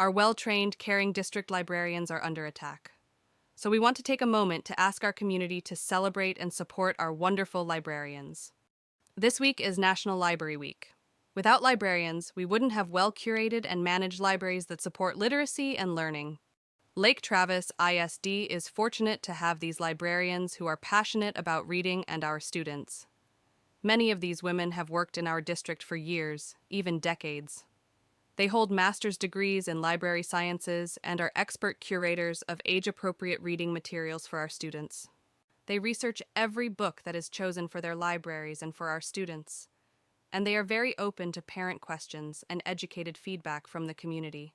Our well-trained, caring district librarians are under attack. So we want to take a moment to ask our community to celebrate and support our wonderful librarians. This week is National Library Week. Without librarians, we wouldn't have well-curated and managed libraries that support literacy and learning. Lake Travis ISD is fortunate to have these librarians who are passionate about reading and our students. Many of these women have worked in our district for years, even decades. They hold master's degrees in library sciences and are expert curators of age-appropriate reading materials for our students. They research every book that is chosen for their libraries and for our students, and they are very open to parent questions and educated feedback from the community.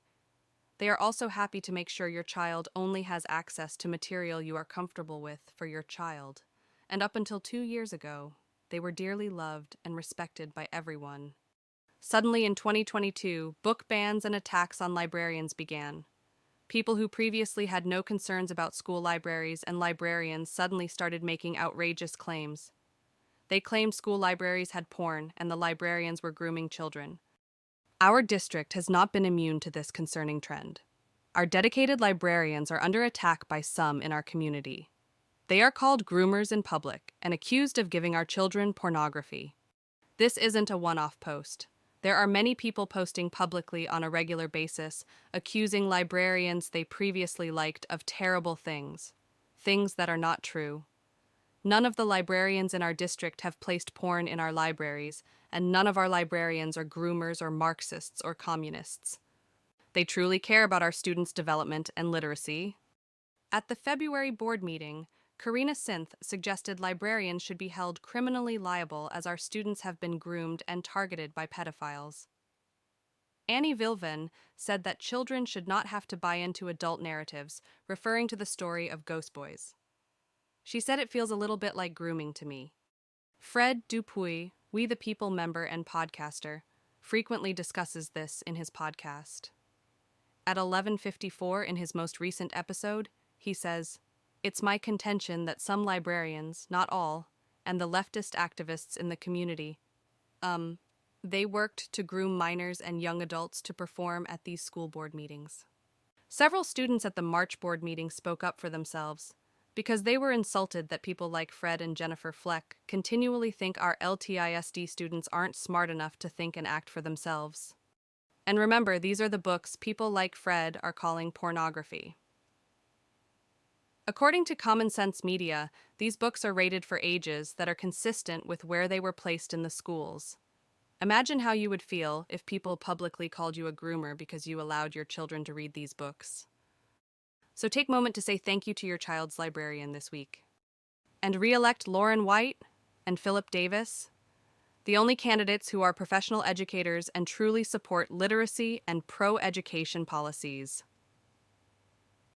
They are also happy to make sure your child only has access to material you are comfortable with for your child, and up until 2 years ago, they were dearly loved and respected by everyone. Suddenly in 2022, book bans and attacks on librarians began. People who previously had no concerns about school libraries and librarians suddenly started making outrageous claims. They claimed school libraries had porn and the librarians were grooming children. Our district has not been immune to this concerning trend. Our dedicated librarians are under attack by some in our community. They are called groomers in public and accused of giving our children pornography. This isn't a one-off post. There are many people posting publicly on a regular basis, accusing librarians they previously liked of terrible things that are not true. None of the librarians in our district have placed porn in our libraries, and none of our librarians are groomers or Marxists or communists. They truly care about our students' development and literacy. At the February board meeting, Karina Sinth suggested librarians should be held criminally liable as our students have been groomed and targeted by pedophiles. Annie Vilven said that children should not have to buy into adult narratives, referring to the story of Ghost Boys. She said it feels a little bit like grooming to me. Fred Dupuy, We the People member and podcaster, frequently discusses this in his podcast. At 11:54 in his most recent episode, he says, "It's my contention that some librarians, not all, and the leftist activists in the community, they worked to groom minors and young adults to perform at these school board meetings." Several students at the March board meeting spoke up for themselves, because they were insulted that people like Fred and Jennifer Fleck continually think our LTISD students aren't smart enough to think and act for themselves. And remember, these are the books people like Fred are calling pornography. According to Common Sense Media, these books are rated for ages that are consistent with where they were placed in the schools. Imagine how you would feel if people publicly called you a groomer because you allowed your children to read these books. So take a moment to say thank you to your child's librarian this week. And re-elect Lauren White and Philip Davis, the only candidates who are professional educators and truly support literacy and pro-education policies.